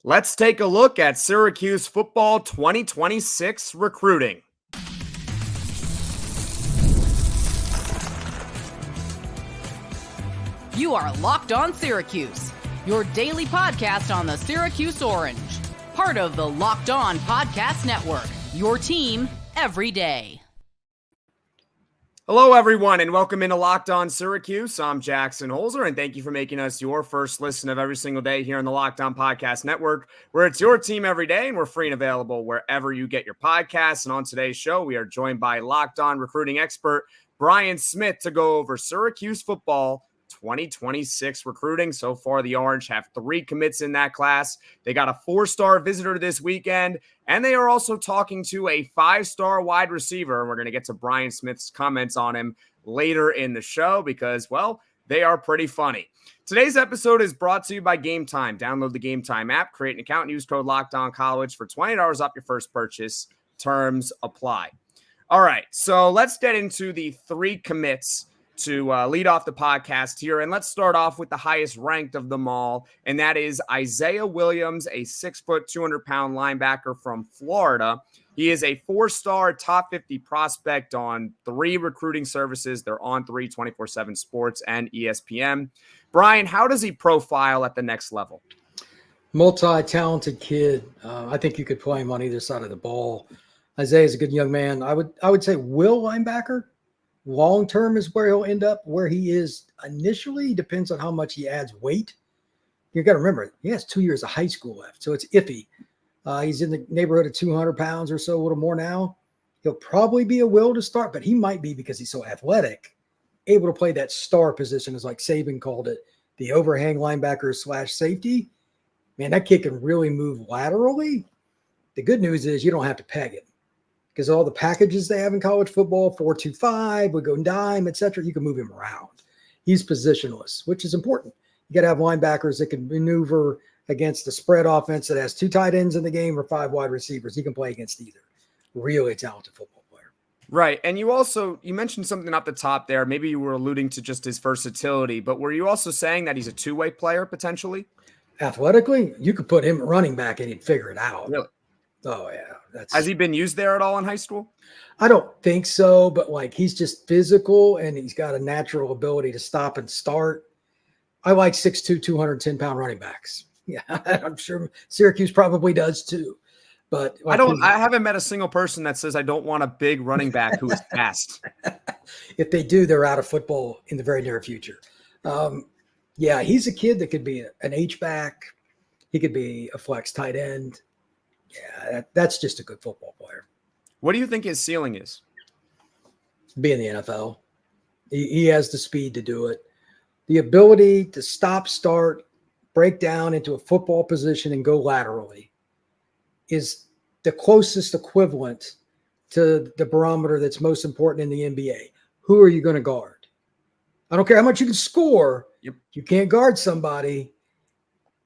Let's take a look at Syracuse football 2026 recruiting. You are Locked On Syracuse, your daily podcast on the Syracuse Orange. Part of the Locked On Podcast Network, your team every day. Hello, everyone, and welcome into Locked On Syracuse. I'm Jackson Holzer, and thank you for making us your first listen of every single day here on the Locked On Podcast Network, where it's your team every day, and we're free and available wherever you get your podcasts. And on today's show, we are joined by Locked On recruiting expert Brian Smith to go over Syracuse football 2026 recruiting. So far, the Orange have 3 commits in that class. They got a 4-star visitor this weekend, and they are also talking to a 5-star wide receiver. And we're going to get to Brian Smith's comments on him later in the show because, well, they are pretty funny. Today's episode is brought to you by Gametime. Download the Gametime app, create an account, and use code LOCKEDONCollege for $20 off your first purchase. Terms apply. All right, so let's get into the 3 commits to lead off the podcast here. And let's start off with the highest ranked of them all, and that is Izayia Williams, a 6-foot, 200-pound linebacker from Florida. He is a 4-star top 50 prospect on 3 recruiting services. They're on 3, 24/7 Sports and ESPN. Brian, how does he profile at the next level? Multi-talented kid. I think you could play him on either side of the ball. Isaiah is a good young man. I would say will linebacker. Long-term is where he'll end up. Where he is initially depends on how much he adds weight. You got to remember, he has 2 years of high school left, so it's iffy. He's in the neighborhood of 200 pounds or so, a little more now. He'll probably be a will to start, but he might be, because he's so athletic, able to play that star position, as like Saban called it, the overhang linebacker / safety. Man, that kid can really move laterally. The good news is you don't have to peg it, because all the packages they have in college football, 4-2-5, we go dime, etc., you can move him around. He's positionless, which is important. You got to have linebackers that can maneuver against the spread offense that has 2 tight ends in the game or 5 wide receivers. He can play against either. Really talented football player. Right. And you mentioned something up the top there. Maybe you were alluding to just his versatility, but were you also saying that he's a 2-way player potentially? Athletically, you could put him at running back and he'd figure it out. Really? Oh, yeah. Has he been used there at all in high school? I don't think so, but like he's just physical and he's got a natural ability to stop and start. I like 6'2", 210-pound running backs. Yeah, I'm sure Syracuse probably does too. But like I haven't met a single person that says I don't want a big running back who is fast. If they do, they're out of football in the very near future. Yeah, he's a kid that could be an H-back. He could be a flex tight end. Yeah, that's just a good football player. What do you think his ceiling is? Be in the NFL. He has the speed to do it. The ability to stop, start, break down into a football position and go laterally is the closest equivalent to the barometer that's most important in the NBA. Who are you going to guard? I don't care how much you can score. Yep. You can't guard somebody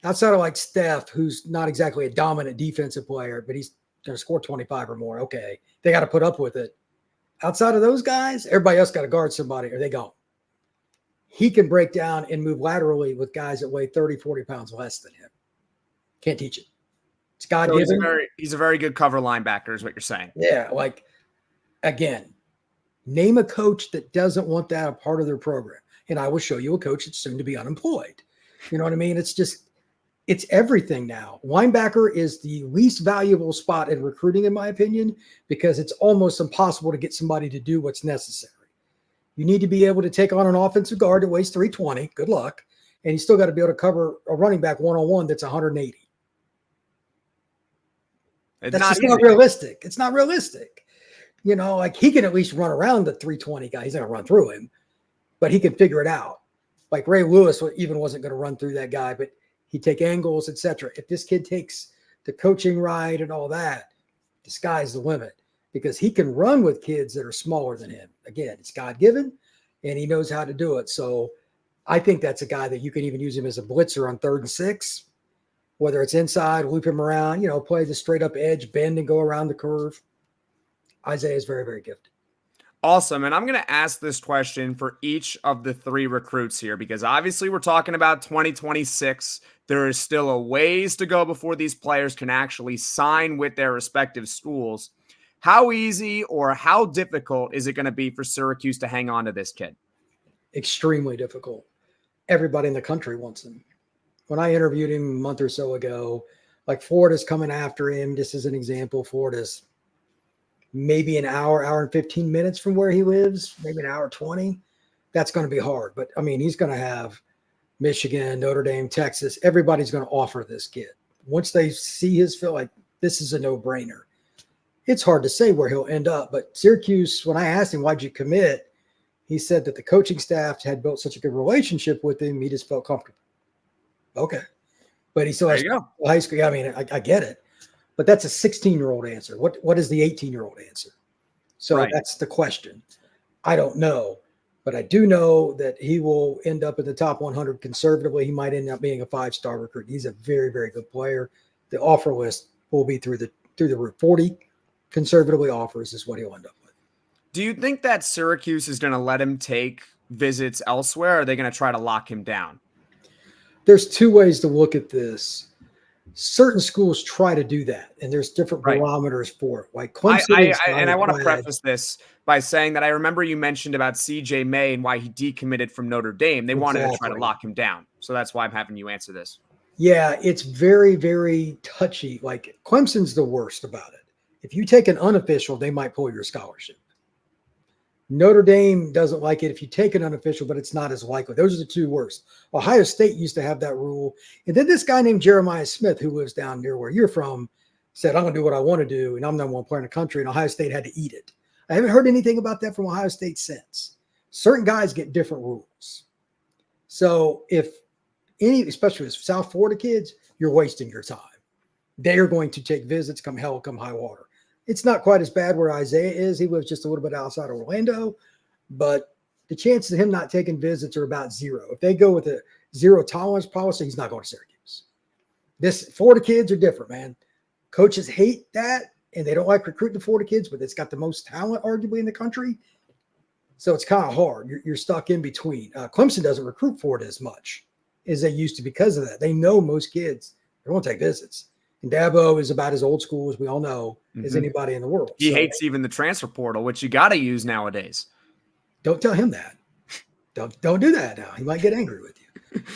outside of like Steph, who's not exactly a dominant defensive player, but he's going to score 25 or more. Okay. They got to put up with it. Outside of those guys, everybody else got to guard somebody or they gone. He can break down and move laterally with guys that weigh 30, 40 pounds less than him. Can't teach it. It's God-given. So he's a very good cover linebacker is what you're saying. Yeah. Like, again, name a coach that doesn't want that a part of their program. And I will show you a coach that's soon to be unemployed. You know what I mean? It's everything now. Linebacker is the least valuable spot in recruiting, in my opinion, because it's almost impossible to get somebody to do what's necessary. You need to be able to take on an offensive guard that weighs 320. Good luck. And you still got to be able to cover a running back one-on-one that's 180. That's just not realistic. It's not realistic. You know, like he can at least run around the 320 guy. He's not going to run through him, but he can figure it out. Like Ray Lewis even wasn't going to run through that guy, but he'd take angles, etc. If this kid takes the coaching right and all that, the sky's the limit because he can run with kids that are smaller than him. Again, it's God-given, and he knows how to do it. So I think that's a guy that you can even use him as a blitzer on 3rd and 6, whether it's inside, loop him around, play the straight up edge, bend and go around the curve. Isaiah is very, very gifted. Awesome. And I'm going to ask this question for each of the three recruits here, because obviously we're talking about 2026. There is still a ways to go before these players can actually sign with their respective schools. How easy or how difficult is it going to be for Syracuse to hang on to this kid? Extremely difficult. Everybody in the country wants him. When I interviewed him a month or so ago, like Florida's coming after him. Just as an example, Florida's maybe an hour and 15 minutes from where he lives, maybe an hour 20. That's going to be hard. But, I mean, he's going to have Michigan, Notre Dame, Texas. Everybody's going to offer this kid. Once they see his feel like this is a no-brainer. It's hard to say where he'll end up. But Syracuse, when I asked him, why'd you commit? He said that the coaching staff had built such a good relationship with him, he just felt comfortable. Okay. But he still has high school. I mean, I get it. But that's a 16-year-old answer. What is the 18-year-old answer? So That's the question. I don't know. But I do know that he will end up in the top 100 conservatively. He might end up being a 5-star recruit. He's a very, very good player. The offer list will be through the roof. 40 conservatively offers is what he'll end up with. Do you think that Syracuse is going to let him take visits elsewhere, or are they going to try to lock him down? There's two ways to look at this. Certain schools try to do that, and there's different barometers for it. Like Clemson, I want to preface this by saying that I remember you mentioned about CJ May and why he decommitted from Notre Dame. They wanted to try to lock him down, so that's why I'm having you answer this. Yeah, it's very, very touchy. Like Clemson's the worst about it. If you take an unofficial, they might pull your scholarship. Notre Dame doesn't like it if you take an unofficial, but it's not as likely. Those are the two worst. Ohio State used to have that rule. And then this guy named Jeremiah Smith, who lives down near where you're from, said, I'm going to do what I want to do, and I'm number one player in the country, and Ohio State had to eat it. I haven't heard anything about that from Ohio State since. Certain guys get different rules. So if especially with South Florida kids, you're wasting your time. They are going to take visits come hell, come high water. It's not quite as bad where Izayia is. He lives just a little bit outside of Orlando, but the chances of him not taking visits are about zero. If they go with a zero tolerance policy, he's not going to Syracuse. Florida kids are different, man. Coaches hate that, and they don't like recruiting the Florida kids, but it's got the most talent arguably in the country. So it's kind of hard. You're stuck in between. Clemson doesn't recruit Florida as much as they used to because of that. They know most kids, they won't take visits. And Dabo is about as old school as we all know as anybody in the world. He hates even the transfer portal, which you got to use nowadays. Don't tell him that. Don't do that now. He might get angry with you.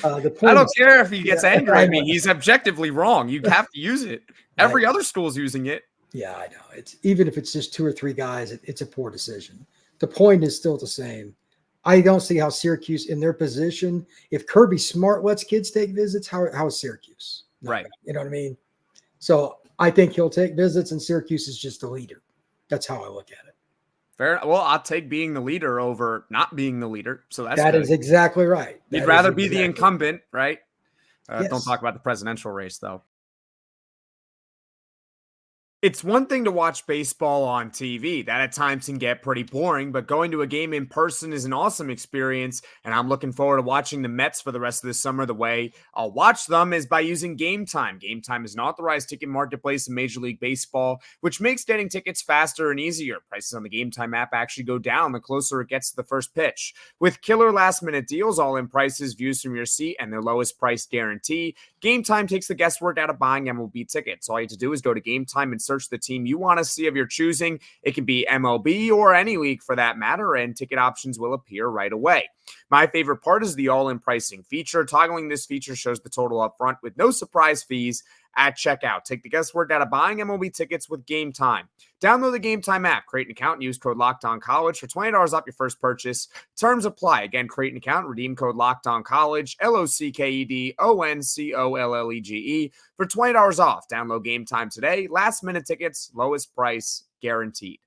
I don't care if he gets angry at me. He's objectively wrong. You have to use it. Every other school's using it. Yeah, I know. It's even if it's just 2 or 3 guys, it's a poor decision. The point is still the same. I don't see how Syracuse in their position, if Kirby Smart lets kids take visits, how is Syracuse? Right. You know what I mean? So I think he'll take visits, and Syracuse is just the leader. That's how I look at it. Fair. Well, I'll take being the leader over not being the leader. So that is exactly right. You'd rather be the incumbent, right? Yes. Don't talk about the presidential race, though. It's one thing to watch baseball on TV. That at times can get pretty boring, but going to a game in person is an awesome experience, and I'm looking forward to watching the Mets for the rest of this summer. The way I'll watch them is by using Gametime. Gametime is an authorized ticket marketplace in Major League Baseball, which makes getting tickets faster and easier. Prices on the Gametime app actually go down the closer it gets to the first pitch. With killer last-minute deals, all-in prices, views from your seat, and their lowest price guarantee, Gametime takes the guesswork out of buying MLB tickets. All you have to do is go to Gametime and search the team you want to see of your choosing. It can be MLB or any league for that matter, and ticket options will appear right away. My favorite part is the all-in pricing feature. Toggling this feature shows the total up front with no surprise fees at checkout. Take the guesswork out of buying MLB tickets with Gametime. Download the Gametime app, create an account, and use code LOCKEDONCollege for $20 off your first purchase. Terms apply. Again, create an account, redeem code LOCKEDONCollege, LOCKEDONCOLLEGE for $20 off. Download Gametime today. Last minute tickets, lowest price guaranteed.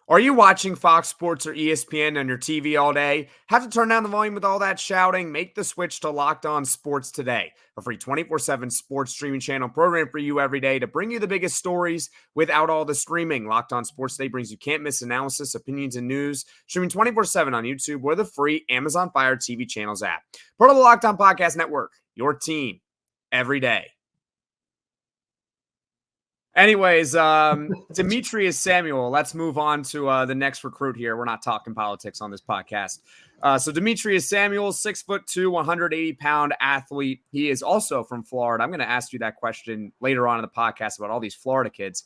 Are you watching Fox Sports or ESPN on your TV all day? Have to turn down the volume with all that shouting? Make the switch to Locked On Sports today. A free 24/7 sports streaming channel program for you every day to bring you the biggest stories without all the streaming. Locked On Sports Today brings you can't-miss analysis, opinions, and news. Streaming 24/7 on YouTube or the free Amazon Fire TV channels app. Part of the Locked On Podcast Network. Your team every day. Anyways, Demetres Samuel. Let's move on to the next recruit here. We're not talking politics on this podcast. So Demetres Samuel, 6'2", 180-pound athlete. He is also from Florida. I'm going to ask you that question later on in the podcast about all these Florida kids.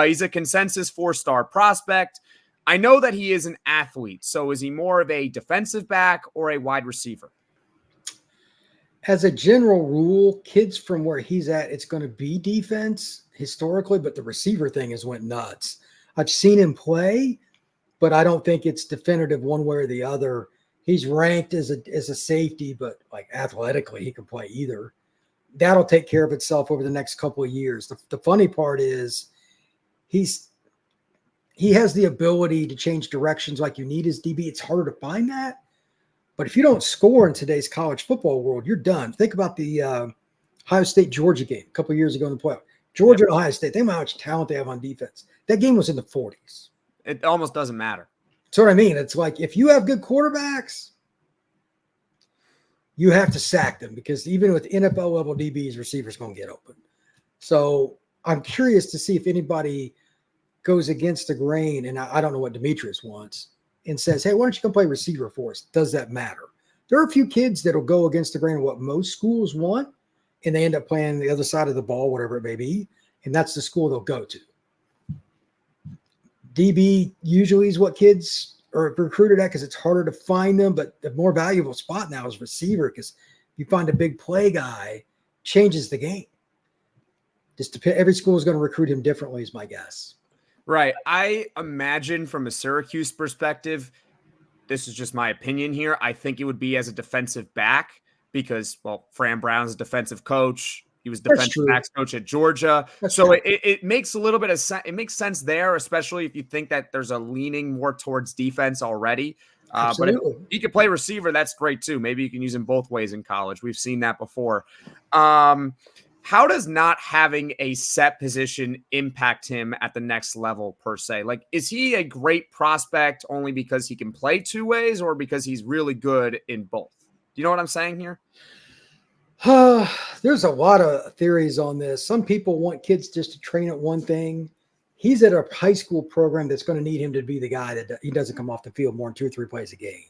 He's a consensus 4-star prospect. I know that he is an athlete. So is he more of a defensive back or a wide receiver? As a general rule, kids from where he's at, it's going to be defense historically, but the receiver thing has went nuts. I've seen him play, but I don't think it's definitive one way or the other. He's ranked as a safety, but like athletically, he can play either. That'll take care of itself over the next couple of years. The funny part is he has the ability to change directions like you need as DB. It's harder to find that. But if you don't score in today's college football world, you're done. Think about the Ohio State-Georgia game a couple of years ago in the playoff. Georgia and Ohio State, think about how much talent they have on defense. That game was in the 40s. It almost doesn't matter. That's what I mean. It's like if you have good quarterbacks, you have to sack them because even with NFL-level DBs, receivers going to get open. So I'm curious to see if anybody goes against the grain, and I don't know what Demetres wants, and says, hey, why don't you come play receiver for us? Does that matter? There are a few kids that will go against the grain of what most schools want, and they end up playing the other side of the ball, whatever it may be, and that's the school they'll go to. DB usually is what kids are recruited at because it's harder to find them, but the more valuable spot now is receiver because you find a big play guy, changes the game. Every school is going to recruit him differently is my guess. Right. I imagine from a Syracuse perspective, this is just my opinion here. I think it would be as a defensive back because, well, Fran Brown's a defensive coach. He was defensive backs coach at Georgia. So it makes a little bit of sense. It makes sense there, especially if you think that there's a leaning more towards defense already. But if he could play receiver, that's great too. Maybe you can use him both ways in college. We've seen that before. How does not having a set position impact him at the next level per se? Like, is he a great prospect only because he can play two ways or because he's really good in both? Do you know what I'm saying here? There's a lot of theories on this. Some people want kids just to train at one thing. He's at a high school program that's going to need him to be the guy that he doesn't come off the field more than 2 or 3 plays a game.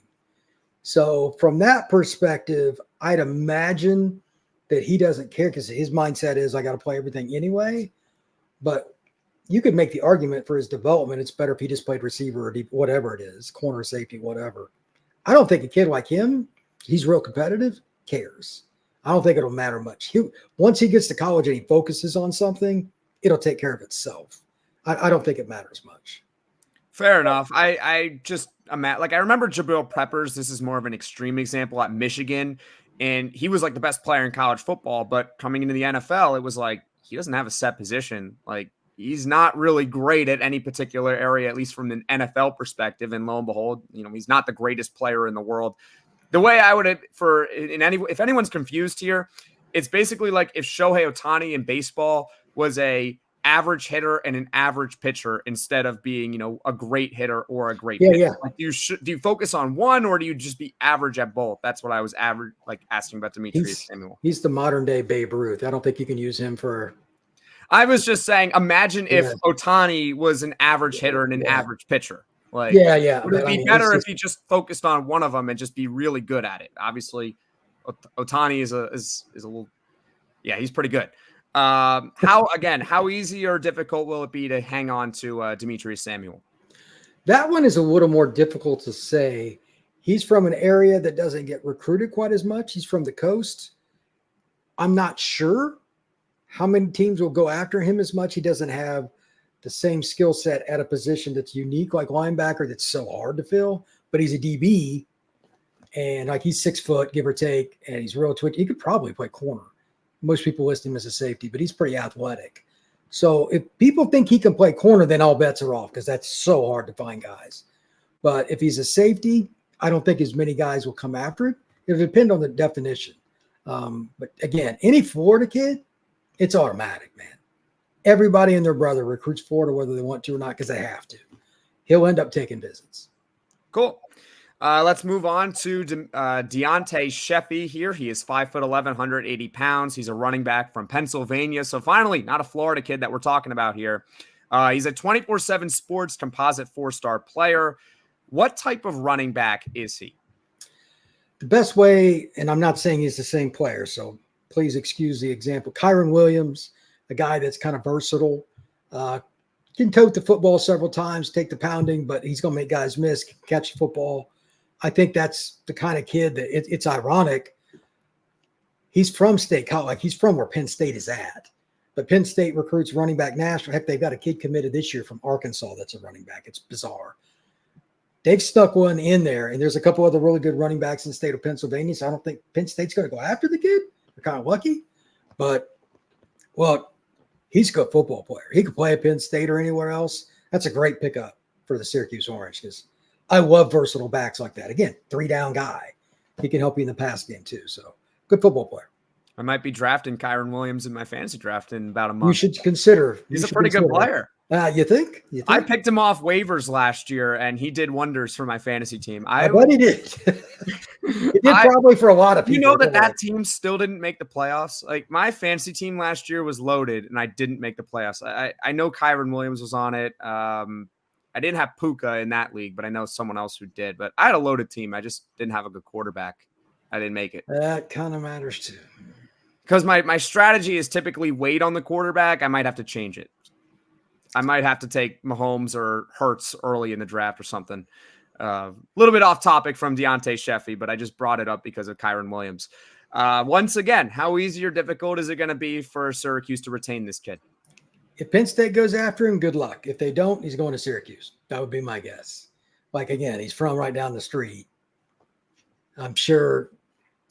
So from that perspective, I'd imagine that he doesn't care because his mindset is I got to play everything anyway. But you could make the argument for his development. It's better if he just played receiver or deep, whatever it is, corner, safety, whatever. I don't think a kid like him, he's real competitive, cares. I don't think it'll matter much. Once he gets to college and he focuses on something, it'll take care of itself. I don't think it matters much. Fair enough. I remember Jabril Peppers. This is more of an extreme example at Michigan. And he was like the best player in college football, but coming into the NFL, it was like, he doesn't have a set position. Like he's not really great at any particular area, at least from an NFL perspective. And lo and behold, he's not the greatest player in the world. The way I would, if anyone's confused here, it's basically like if Shohei Ohtani in baseball was a average hitter and an average pitcher instead of being, a great hitter or a great pitcher. Yeah. Like do you focus on one or do you just be average at both? That's what I was asking about Demetres Samuel. He's the modern day Babe Ruth. I don't think you can use him for. I was just saying, imagine if Ohtani was an average hitter and an average pitcher. Like, would it be better if he just focused on one of them and just be really good at it? Obviously, Ohtani is a little, he's pretty good. How easy or difficult will it be to hang on to Demetres Samuel? That one is a little more difficult to say. He's from an area that doesn't get recruited quite as much. He's from the coast. I'm not sure how many teams will go after him as much. He doesn't have the same skill set at a position that's unique, like linebacker, that's so hard to fill, but he's a DB and like he's 6 foot, give or take, and he's real twitchy. He could probably play corner. Most people list him as a safety, but he's pretty athletic. So if people think he can play corner, then all bets are off because that's so hard to find guys. But if he's a safety, I don't think as many guys will come after it. It'll depend on the definition. But again, any Florida kid, it's automatic, man. Everybody and their brother recruits Florida, whether they want to or not, because they have to. He'll end up taking visits. Cool. Let's move on to D'Antae Sheffey here. He is 5'11", 180 pounds. He's a running back from Pennsylvania. So finally, not a Florida kid that we're talking about here. He's a 24/7 Sports composite 4-star player. What type of running back is he? The best way, and I'm not saying he's the same player, so please excuse the example. Kyren Williams, a guy that's kind of versatile, can tote the football several times, take the pounding, but he's going to make guys miss, catch the football. I think that's the kind of kid that it's ironic. He's from State College, like he's from where Penn State is at. But Penn State recruits running back national. Heck, they've got a kid committed this year from Arkansas that's a running back. It's bizarre. They've stuck one in there, and there's a couple other really good running backs in the state of Pennsylvania, so I don't think Penn State's going to go after the kid. They're kind of lucky. But, well, he's a good football player. He could play at Penn State or anywhere else. That's a great pickup for the Syracuse Orange because I love versatile backs like that. Again, 3-down guy. He can help you in the pass game too. So, good football player. I might be drafting Kyren Williams in my fantasy draft in about a month. You should consider. He's a pretty good player. You think? I picked him off waivers last year, and he did wonders for my fantasy team. I bet he did. He did probably for a lot of people. You know that team still didn't make the playoffs? Like, my fantasy team last year was loaded, and I didn't make the playoffs. I know Kyren Williams was on it. I didn't have Puka in that league, but I know someone else who did. But I had a loaded team. I just didn't have a good quarterback. I didn't make it. That kind of matters, too. Because my strategy is typically wait on the quarterback. I might have to change it. I might have to take Mahomes or Hurts early in the draft or something. A little bit off topic from D'Antae Sheffey, but I just brought it up because of Kyren Williams. Once again, how easy or difficult is it going to be for Syracuse to retain this kid? If Penn State goes after him, good luck. If they don't, he's going to Syracuse. That would be my guess. Like, again, he's from right down the street. I'm sure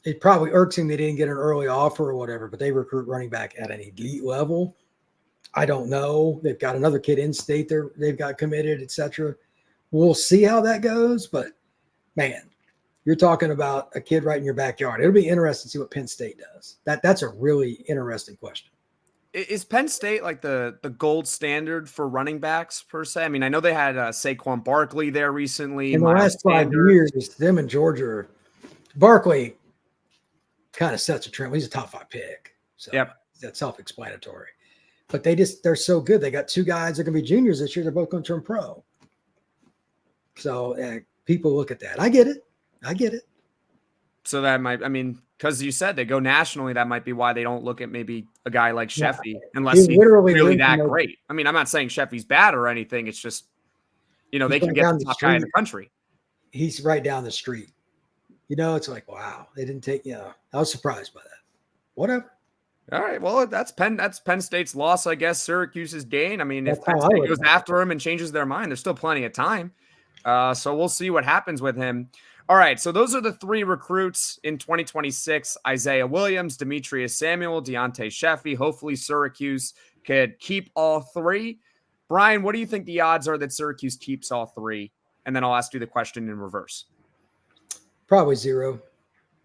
it probably irks him they didn't get an early offer or whatever, but they recruit running back at an elite level. I don't know. They've got another kid in state they've got committed, etc. We'll see how that goes, but man, you're talking about a kid right in your backyard. It'll be interesting to see what Penn State does. That's a really interesting question. Is Penn State like the gold standard for running backs per se? I mean, I know they had Saquon Barkley there recently. In the last 5 years, them and Georgia, Barkley kind of sets a trend. He's a top 5 pick. So yep. That's self-explanatory. But they're so good. They got 2 guys that are going to be juniors this year. They're both going to turn pro. So people look at that. I get it. So that might, I mean, because you said they go nationally, that might be why they don't look at maybe a guy like Sheffey unless he's really that great. I mean, I'm not saying Sheffey's bad or anything. It's just, they can get the top guy in the country. He's right down the street. It's like, wow, they didn't take, I was surprised by that. Whatever. All right. Well, that's Penn State's loss, I guess. Syracuse's gain. I mean, if Penn State goes after him and changes their mind, there's still plenty of time. So we'll see what happens with him. All right. So those are the 3 recruits in 2026: Izayia Williams, Demetres Samuel, D'Antae Sheffey. Hopefully Syracuse could keep all 3. Brian, what do you think the odds are that Syracuse keeps all 3? And then I'll ask you the question in reverse. Probably 0.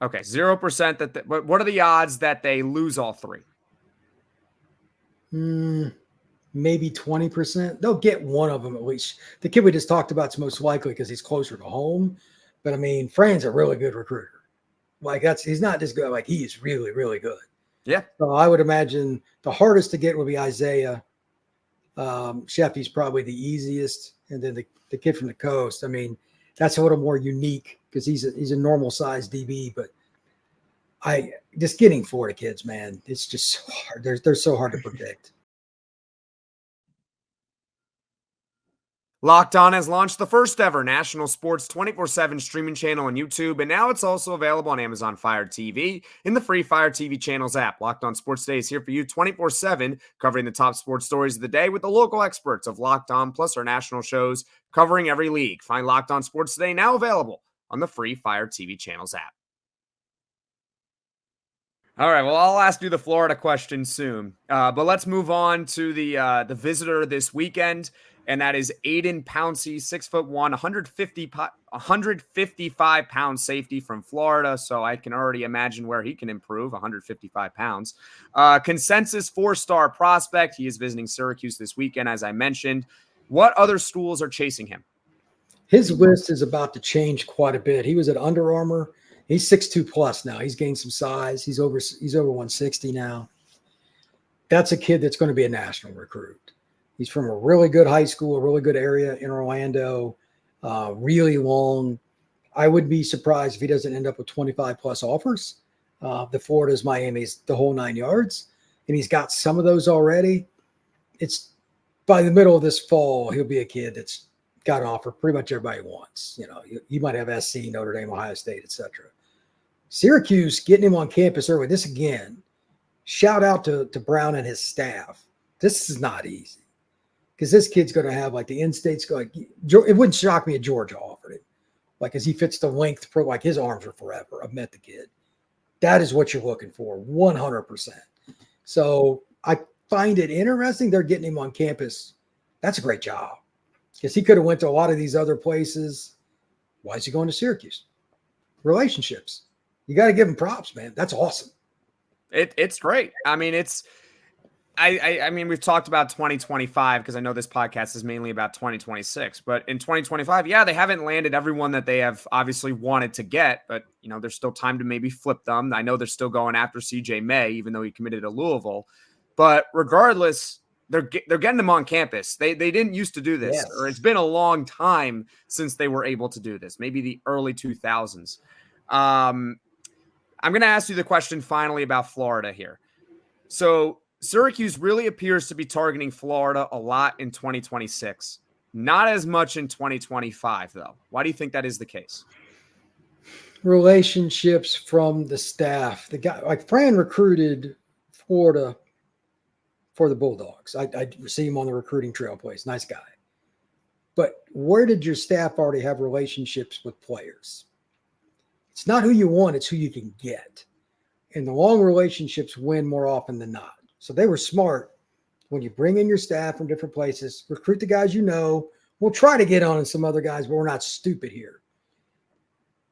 Okay, 0%. But what are the odds that they lose all 3? Maybe 20%. They'll get one of them at least. The kid we just talked about is most likely because he's closer to home. But I mean, Fran's a really good recruiter. Like he's not just good. Like he is really, really good. Yeah. So I would imagine the hardest to get would be Izayia. Sheffey's probably the easiest, and then the kid from the coast. I mean, that's a little more unique because he's a normal size DB. But just getting Florida kids, man, it's just so hard. They're so hard to predict. Locked On has launched the first ever national sports 24/7 streaming channel on YouTube, and now it's also available on Amazon Fire TV in the free Fire TV channels app. Locked On Sports Today is here for you 24/7, covering the top sports stories of the day with the local experts of Locked On, plus our national shows covering every league. Find Locked On Sports Today now available on the free Fire TV channels app. All right, well, I'll ask you the Florida question soon, but let's move on to the visitor this weekend. And that is Ayden Pouncey, 6'1", 155-pound safety from Florida. So I can already imagine where he can improve, 155 pounds. Consensus 4-star prospect. He is visiting Syracuse this weekend, as I mentioned. What other schools are chasing him? His list is about to change quite a bit. He was at Under Armour. He's 6'2 plus now. He's gained some size. He's over 160 now. That's a kid that's going to be a national recruit. He's from a really good high school, a really good area in Orlando, really long. I would be surprised if he doesn't end up with 25 plus offers. The Florida's, Miami's, the whole 9 yards. And he's got some of those already. It's by the middle of this fall, he'll be a kid that's got an offer pretty much everybody wants. You know, you might have SC, Notre Dame, Ohio State, etc. Syracuse getting him on campus early. This again, shout out to Brown and his staff. This is not easy because this kid's going to have like the in-states going. It wouldn't shock me if Georgia offered him, like as he fits the length pro. Like his arms are forever. I've met the kid. That is what you're looking for, 100%. So I find it interesting they're getting him on campus. That's a great job because he could have went to a lot of these other places. Why is he going to Syracuse? Relationships. You got to give him props, man. That's awesome. It's great. I mean, I mean, we've talked about 2025 because I know this podcast is mainly about 2026, but in 2025, yeah, they haven't landed everyone that they have obviously wanted to get, but you know, there's still time to maybe flip them. I know they're still going after CJ May, even though he committed to Louisville, but regardless, they're getting them on campus. They didn't used to do this, yes. Or it's been a long time since they were able to do this, maybe the early 2000s. I'm going to ask you the question finally about Florida here. So Syracuse really appears to be targeting Florida a lot in 2026. Not as much in 2025, though. Why do you think that is the case? Relationships from the staff. The guy, like Fran recruited Florida for the Bulldogs. I see him on the recruiting trail place. Nice guy. But where did your staff already have relationships with players? It's not who you want, it's who you can get. And the long relationships win more often than not. So they were smart. When you bring in your staff from different places, recruit the guys you know. We'll try to get on some other guys, but we're not stupid here.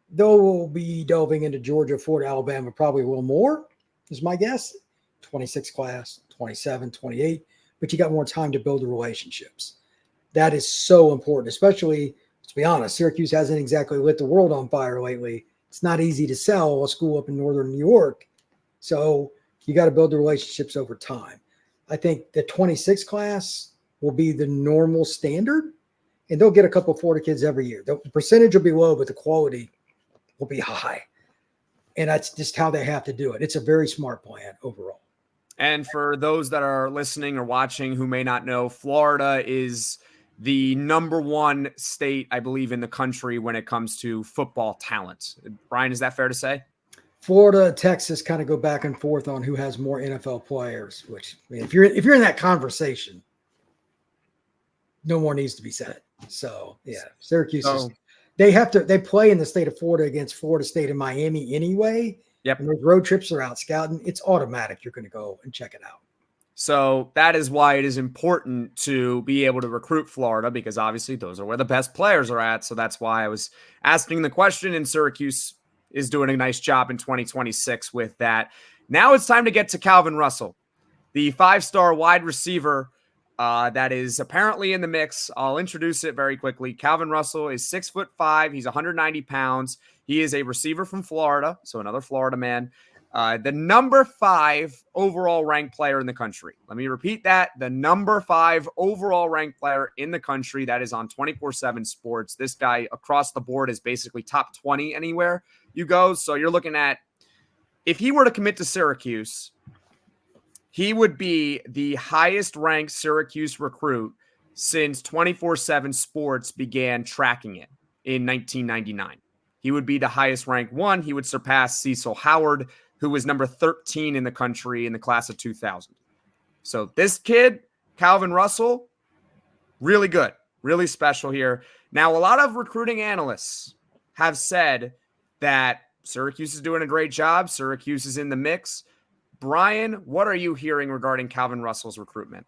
Though we'll be delving into Georgia, Florida, Alabama, probably a little more, is my guess. 26 class, 27, 28. But you got more time to build the relationships. That is so important, especially, to be honest, Syracuse hasn't exactly lit the world on fire lately. It's not easy to sell a school up in northern New York. So you got to build the relationships over time. I think the 26 class will be the normal standard, and they'll get a couple of Florida kids every year. The percentage will be low, but the quality will be high. And that's just how they have to do it. It's a very smart plan overall. And for those that are listening or watching who may not know, Florida is the number one state, I believe, in the country when it comes to football talent. Brian, is that fair to say? Florida, Texas kind of go back and forth on who has more NFL players, which I mean, if you're in that conversation, no more needs to be said. So yeah, Syracuse they play in the state of Florida against Florida State and Miami anyway. Yep. And those road trips are out scouting. It's automatic. You're going to go and check it out. So that is why it is important to be able to recruit Florida, because obviously those are where the best players are at. So that's why I was asking the question, and Syracuse is doing a nice job in 2026 with that. Now it's time to get to Calvin Russell, the 5-star wide receiver that is apparently in the mix. I'll introduce it very quickly. Calvin Russell is 6'5". He's 190 pounds. He is a receiver from Florida, so another Florida man. The number 5 overall ranked player in the country. Let me repeat that. The number 5 overall ranked player in the country. That is on 24/7 Sports. This guy across the board is basically top 20 anywhere you go. So you're looking at, if he were to commit to Syracuse, he would be the highest ranked Syracuse recruit since 24/7 Sports began tracking it in 1999. He would be the highest ranked one. He would surpass Cecil Howard, who was number 13 in the country in the class of 2000. So this kid, Calvin Russell, really good, really special here. Now, a lot of recruiting analysts have said that Syracuse is doing a great job. Syracuse is in the mix. Brian, what are you hearing regarding Calvin Russell's recruitment?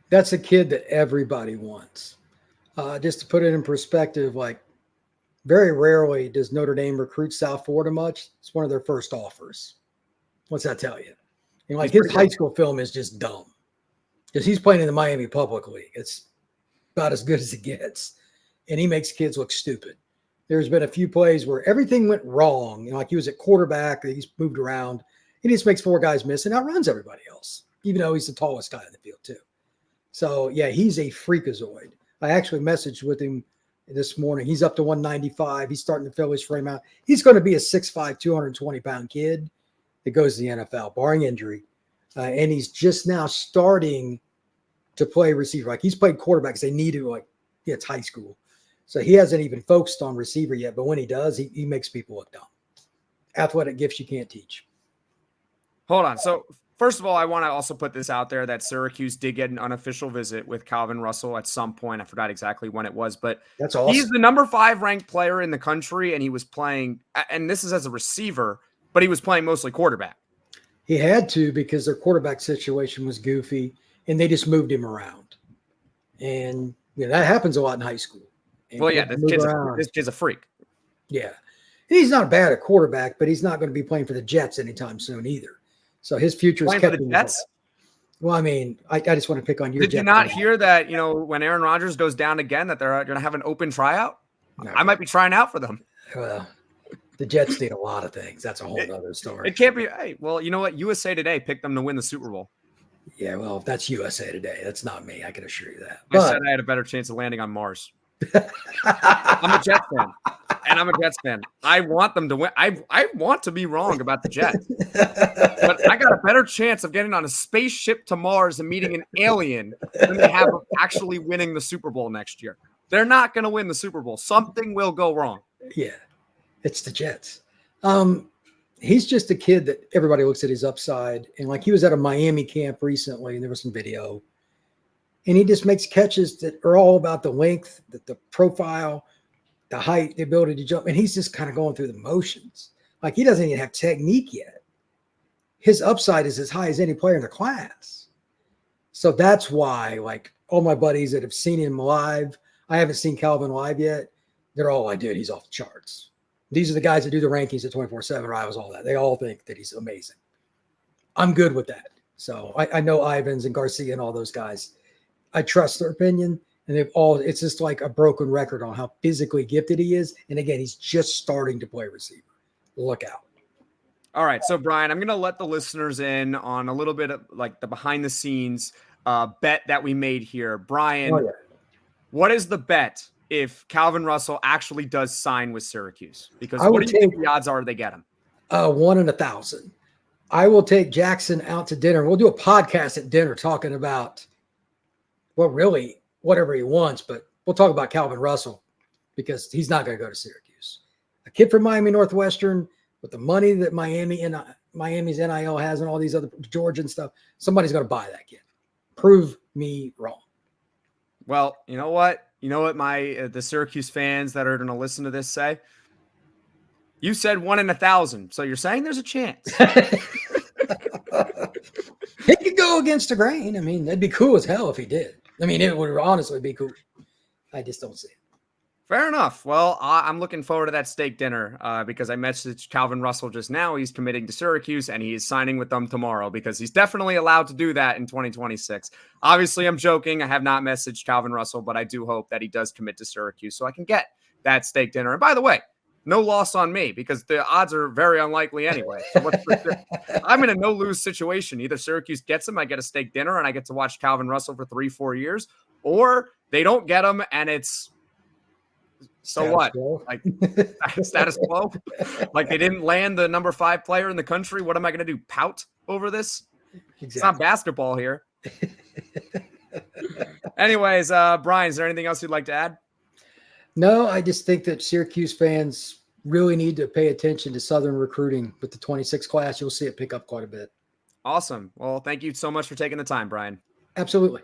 That's a kid that everybody wants. Just to put it in perspective, like, very rarely does Notre Dame recruit South Florida much. It's one of their first offers. What's that tell you? And like his high school film is just dumb because he's playing in the Miami Public League. It's about as good as it gets. and he makes kids look stupid. There's been a few plays where everything went wrong. Like he was at quarterback, he's moved around. He just makes 4 guys miss and outruns everybody else, even though he's the tallest guy in the field too. So, yeah, he's a freakazoid. I actually messaged with him this morning. He's up to 195. He's starting to fill his frame out. He's going to be a 6'5", 220-pound kid that goes to the NFL, barring injury. And he's just now starting to play receiver. Like he's played quarterback because they need to, it's high school. So he hasn't even focused on receiver yet. But when he does, he makes people look dumb. Athletic gifts you can't teach. Hold on. So first of all, I want to also put this out there that Syracuse did get an unofficial visit with Calvin Russell at some point. I forgot exactly when it was, but that's awesome. He's the number 5 ranked player in the country, and he was playing, and this is as a receiver, but he was playing mostly quarterback. He had to because their quarterback situation was goofy, and they just moved him around. And that happens a lot in high school. And well, yeah, this kid's a freak. Yeah. And he's not bad at quarterback, but he's not going to be playing for the Jets anytime soon either. So his future is kept for the Jets. Well, I mean, I just want to pick on your. Did you not hear that? When Aaron Rodgers goes down again, that they're going to have an open tryout. No. I might be trying out for them. Well, the Jets need a lot of things. That's a whole other story. It can't be. Hey, well, you know what? USA Today picked them to win the Super Bowl. Yeah, well, if that's USA Today, that's not me. I can assure you that. I said I had a better chance of landing on Mars. I'm a Jets fan. And I'm a Jets fan. I want them to win. I want to be wrong about the Jets. But I got a better chance of getting on a spaceship to Mars and meeting an alien than they have of actually winning the Super Bowl next year. They're not going to win the Super Bowl. Something will go wrong. Yeah, it's the Jets. He's just a kid that everybody looks at his upside. And he was at a Miami camp recently, and there was some video. And he just makes catches that are all about the length, the profile, the height, the ability to jump. And he's just kind of going through the motions. He doesn't even have technique yet. His upside is as high as any player in the class. So that's why, all my buddies that have seen him live, I haven't seen Calvin live yet. They're all like, dude, he's off the charts. These are the guys that do the rankings at 24/7 Rivals, all that. They all think that he's amazing. I'm good with that. So I know Ivins and Garcia and all those guys. I trust their opinion, and it's just like a broken record on how physically gifted he is. And again, he's just starting to play receiver. Look out. All right. So Brian, I'm going to let the listeners in on a little bit of the behind the scenes bet that we made here. Brian, What is the bet if Calvin Russell actually does sign with Syracuse? Because what do you think the odds are they get him? 1 in 1,000. I will take Jackson out to dinner. We'll do a podcast at dinner talking about really whatever he wants, but we'll talk about Calvin Russell because he's not going to go to Syracuse. A kid from Miami Northwestern with the money that Miami's NIL has and all these other Georgia and stuff, somebody's going to buy that kid. Prove me wrong. Well, you know what? You know what the Syracuse fans that are going to listen to this say? You said 1 in 1,000, so you're saying there's a chance. He could go against the grain. I mean, that'd be cool as hell if he did. I mean, it would honestly be cool. I just don't see it. Fair enough. Well, I'm looking forward to that steak dinner because I messaged Calvin Russell just now. He's committing to Syracuse, and he is signing with them tomorrow because he's definitely allowed to do that in 2026. Obviously, I'm joking. I have not messaged Calvin Russell, but I do hope that he does commit to Syracuse so I can get that steak dinner. And by the way, no loss on me because the odds are very unlikely anyway. So I'm in a no-lose situation. Either Syracuse gets him, I get a steak dinner, and I get to watch Calvin Russell for 3-4 years, or they don't get him, and it's so status what? Quo. Status quo? They didn't land the number 5 player in the country. What am I going to do? Pout over this? Exactly. It's not basketball here. Anyways, Brian, is there anything else you'd like to add? No, I just think that Syracuse fans really need to pay attention to Southern recruiting with the 26 class. You'll see it pick up quite a bit. Awesome. Well, thank you so much for taking the time, Brian. Absolutely.